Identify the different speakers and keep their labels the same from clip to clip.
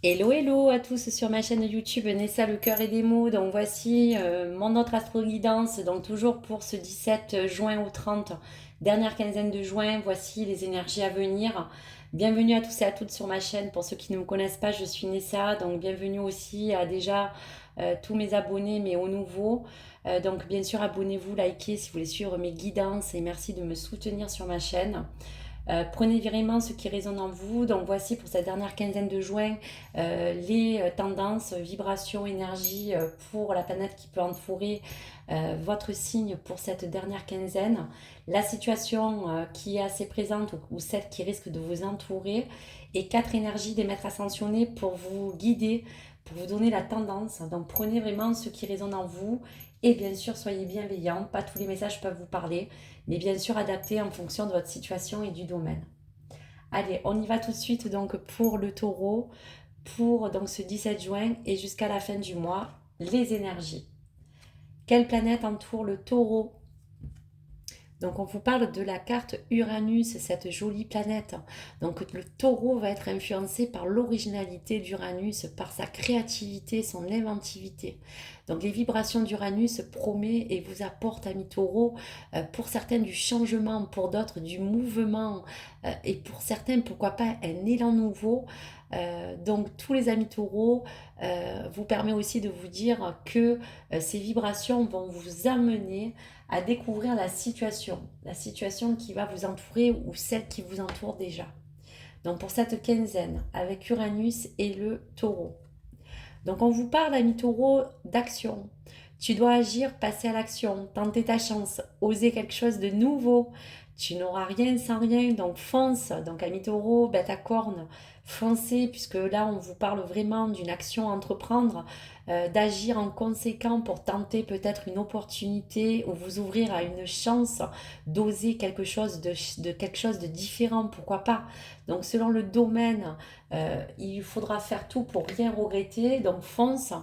Speaker 1: Hello, hello à tous sur ma chaîne YouTube Nessa le cœur et des mots. Donc voici mon autre astro-guidance, donc toujours pour ce 17 juin au 30, dernière quinzaine de juin. Voici les énergies à venir. Bienvenue à tous et à toutes sur ma chaîne. Pour ceux qui ne me connaissent pas, je suis Nessa, donc bienvenue aussi à déjà tous mes abonnés, mais aux nouveaux. Donc bien sûr, abonnez-vous, likez si vous voulez suivre mes guidances et merci de me soutenir sur ma chaîne. Prenez vraiment ce qui résonne en vous. Donc voici pour cette dernière quinzaine de juin les tendances, vibrations, énergie pour la planète qui peut entourer votre signe pour cette dernière quinzaine. La situation qui est assez présente ou celle qui risque de vous entourer. Et quatre énergies des maîtres ascensionnés pour vous guider, pour vous donner la tendance. Donc prenez vraiment ce qui résonne en vous. Et bien sûr, soyez bienveillants. Pas tous les messages peuvent vous parler, mais bien sûr adapté en fonction de votre situation et du domaine. Allez, on y va tout de suite donc pour le taureau, pour donc ce 17 juin et jusqu'à la fin du mois, les énergies. Quelle planète entoure le taureau? Donc on vous parle de la carte Uranus, cette jolie planète. Donc le taureau va être influencé par l'originalité d'Uranus, par sa créativité, son inventivité. Donc les vibrations d'Uranus promet et vous apporte, amis taureau, pour certains du changement, pour d'autres du mouvement, et pour certains, pourquoi pas, un élan nouveau. Donc tous les amis taureaux vous permet aussi de vous dire que ces vibrations vont vous amener à découvrir la situation qui va vous entourer ou celle qui vous entoure déjà. Donc pour cette quinzaine, avec Uranus et le taureau. Donc on vous parle, ami taureau, d'action. Tu dois agir, passer à l'action, tenter ta chance, oser quelque chose de nouveau. Tu n'auras rien sans rien, donc fonce. Donc ami taureau, bête à cornes, foncez, puisque là on vous parle vraiment d'une action à entreprendre, d'agir en conséquent pour tenter peut-être une opportunité ou vous ouvrir à une chance d'oser quelque chose de différent, pourquoi pas. Donc selon le domaine, il faudra faire tout pour rien regretter, donc fonce.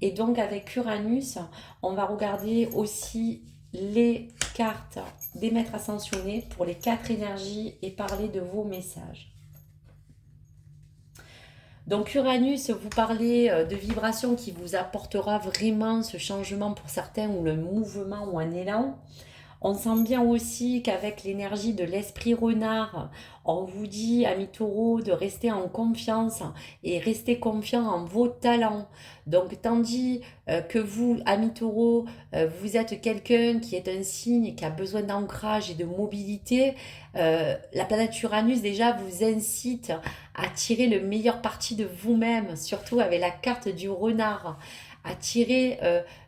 Speaker 1: Et donc avec Uranus, on va regarder aussi les cartes des maîtres ascensionnés pour les quatre énergies et parler de vos messages. Donc Uranus, vous parlez de vibration qui vous apportera vraiment ce changement pour certains ou le mouvement ou un élan. On sent bien aussi qu'avec l'énergie de l'esprit renard, on vous dit, amis taureaux, de rester en confiance et rester confiant en vos talents. Donc, tandis que vous, amis taureaux, vous êtes quelqu'un qui est un signe qui a besoin d'ancrage et de mobilité, la planète Uranus déjà vous incite à tirer le meilleur parti de vous-même, surtout avec la carte du renard, à tirer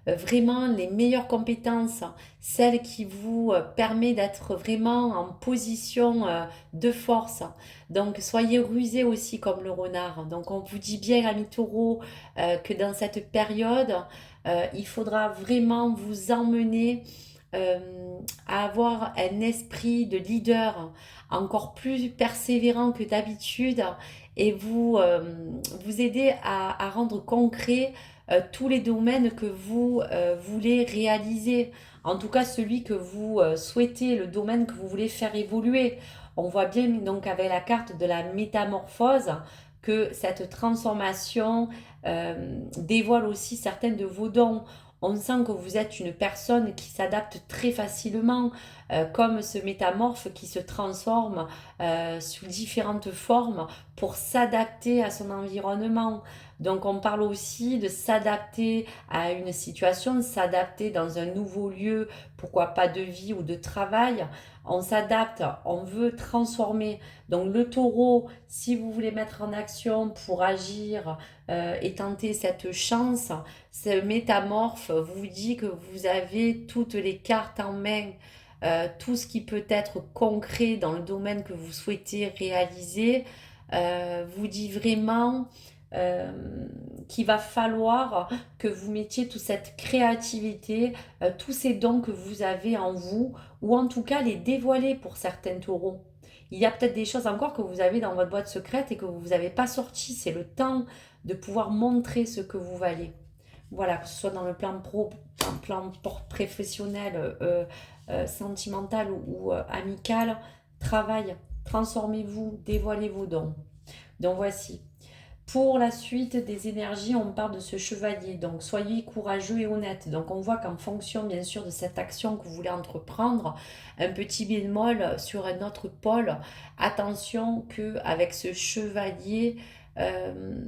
Speaker 1: vraiment les meilleures compétences, celle qui vous permet d'être vraiment en position de force. Donc soyez rusés aussi comme le renard. Donc on vous dit bien, amis taureaux, que dans cette période, il faudra vraiment vous emmener à avoir un esprit de leader encore plus persévérant que d'habitude et vous aider à rendre concret tous les domaines que vous voulez réaliser. En tout cas, celui que vous souhaitez, le domaine que vous voulez faire évoluer. On voit bien donc avec la carte de la métamorphose que cette transformation dévoile aussi certains de vos dons. On sent que vous êtes une personne qui s'adapte très facilement, comme ce métamorphe qui se transforme sous différentes formes pour s'adapter à son environnement. Donc on parle aussi de s'adapter à une situation, de s'adapter dans un nouveau lieu, pourquoi pas de vie ou de travail. On s'adapte, on veut transformer. Donc le taureau, si vous voulez mettre en action pour agir et tenter cette chance, ce métamorphe vous dit que vous avez toutes les cartes en main. Tout ce qui peut être concret dans le domaine que vous souhaitez réaliser vous dit vraiment euh, qu'il va falloir que vous mettiez toute cette créativité, tous ces dons que vous avez en vous, ou en tout cas les dévoiler pour certains taureaux. Il y a peut-être des choses encore que vous avez dans votre boîte secrète et que vous n'avez pas sorti. C'est le temps de pouvoir montrer ce que vous valez. Voilà, que ce soit dans le plan pro, un plan professionnel, sentimental ou amical, travail, transformez-vous, dévoilez vos dons. Donc voici. Pour la suite des énergies, on parle de ce chevalier. Donc, soyez courageux et honnête. Donc, on voit qu'en fonction, bien sûr, de cette action que vous voulez entreprendre, un petit bémol sur un autre pôle. Attention qu'avec ce chevalier, euh,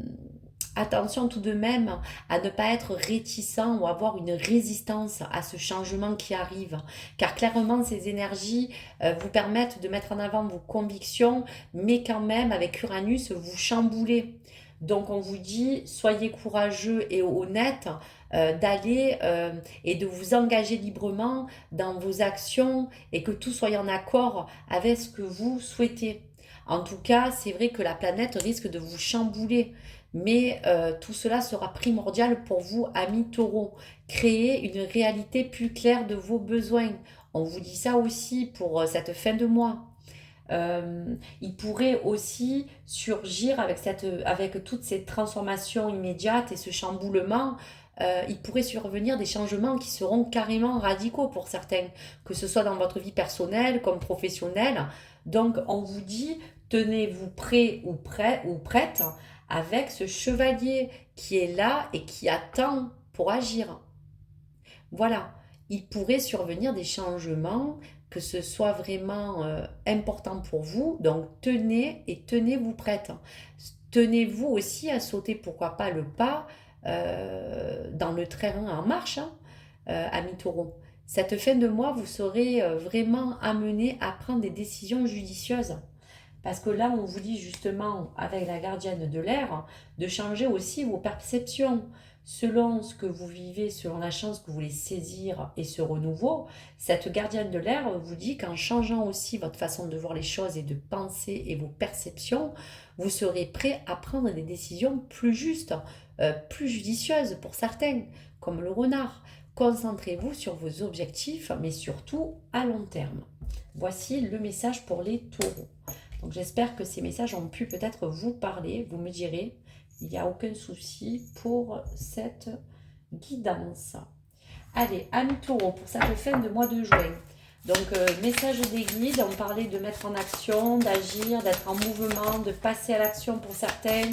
Speaker 1: attention tout de même à ne pas être réticent ou avoir une résistance à ce changement qui arrive. Car clairement, ces énergies vous permettent de mettre en avant vos convictions, mais quand même, avec Uranus, vous chamboulez. Donc on vous dit, soyez courageux et honnête d'aller et de vous engager librement dans vos actions et que tout soit en accord avec ce que vous souhaitez. En tout cas, c'est vrai que la planète risque de vous chambouler, mais tout cela sera primordial pour vous, amis taureaux. Créer une réalité plus claire de vos besoins. On vous dit ça aussi pour cette fin de mois. Il pourrait aussi surgir avec toutes ces transformations immédiates et ce chamboulement. Il pourrait survenir des changements qui seront carrément radicaux pour certains, que ce soit dans votre vie personnelle comme professionnelle. Donc, on vous dit, tenez-vous prêt ou prête avec ce chevalier qui est là et qui attend pour agir. Voilà, il pourrait survenir des changements, que ce soit vraiment important pour vous. Donc tenez-vous prête. Tenez-vous aussi à sauter, pourquoi pas, le pas dans le train en marche, hein, amis taureaux. Cette fin de mois, vous serez vraiment amené à prendre des décisions judicieuses. Parce que là, on vous dit justement, avec la gardienne de l'air, de changer aussi vos perceptions. Selon ce que vous vivez, selon la chance que vous voulez saisir et ce renouveau, cette gardienne de l'air vous dit qu'en changeant aussi votre façon de voir les choses et de penser et vos perceptions, vous serez prêt à prendre des décisions plus justes, plus judicieuses pour certains, comme le renard. Concentrez-vous sur vos objectifs, mais surtout à long terme. Voici le message pour les taureaux. Donc j'espère que ces messages ont pu peut-être vous parler. Vous me direz, il n'y a aucun souci pour cette guidance. Allez, amis taureaux, pour cette fin de mois de juin. Donc message des guides, on parlait de mettre en action, d'agir, d'être en mouvement, de passer à l'action pour certains.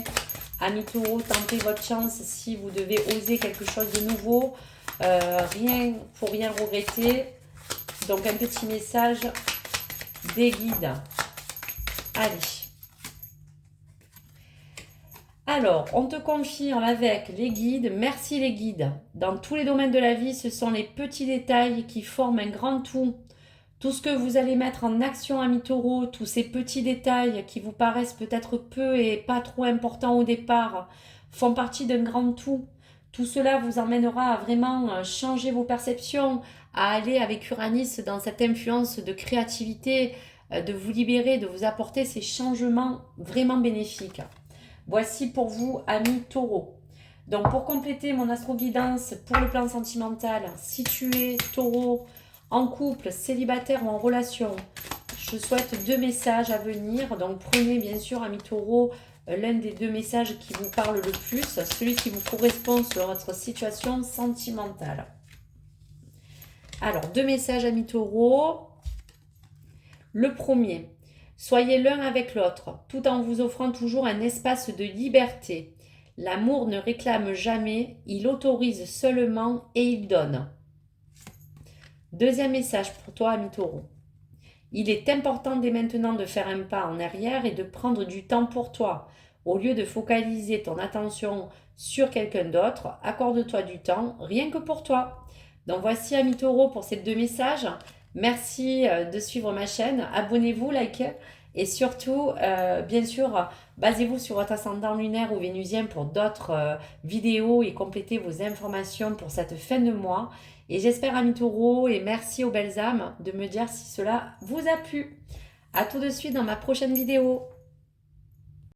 Speaker 1: Amis taureaux, tentez votre chance si vous devez oser quelque chose de nouveau. Rien pour rien regretter. Donc un petit message des guides. Allez. Alors, on te confirme avec les guides. Merci les guides. Dans tous les domaines de la vie, ce sont les petits détails qui forment un grand tout. Tout ce que vous allez mettre en action, amis taureaux, tous ces petits détails qui vous paraissent peut-être peu et pas trop importants au départ, font partie d'un grand tout. Tout cela vous emmènera à vraiment changer vos perceptions, à aller avec Uranus dans cette influence de créativité, de vous libérer, de vous apporter ces changements vraiment bénéfiques. Voici pour vous, amis taureaux. Donc pour compléter mon astro-guidance pour le plan sentimental, si tu es taureau, en couple, célibataire ou en relation, je souhaite 2 messages à venir. Donc prenez bien sûr, amis taureaux, l'un des 2 messages qui vous parle le plus, celui qui vous correspond sur votre situation sentimentale. Alors, 2 messages, amis taureaux. Le premier, soyez l'un avec l'autre, tout en vous offrant toujours un espace de liberté. L'amour ne réclame jamais, il autorise seulement et il donne. Deuxième message pour toi, ami taureau. Il est important dès maintenant de faire un pas en arrière et de prendre du temps pour toi. Au lieu de focaliser ton attention sur quelqu'un d'autre, accorde-toi du temps rien que pour toi. Donc voici, ami taureau, pour ces 2 messages. Merci de suivre ma chaîne. Abonnez-vous, likez. Et surtout, bien sûr, basez-vous sur votre ascendant lunaire ou vénusien pour d'autres vidéos et complétez vos informations pour cette fin de mois. Et j'espère, amis taureaux, et merci aux belles âmes de me dire si cela vous a plu. À tout de suite dans ma prochaine vidéo.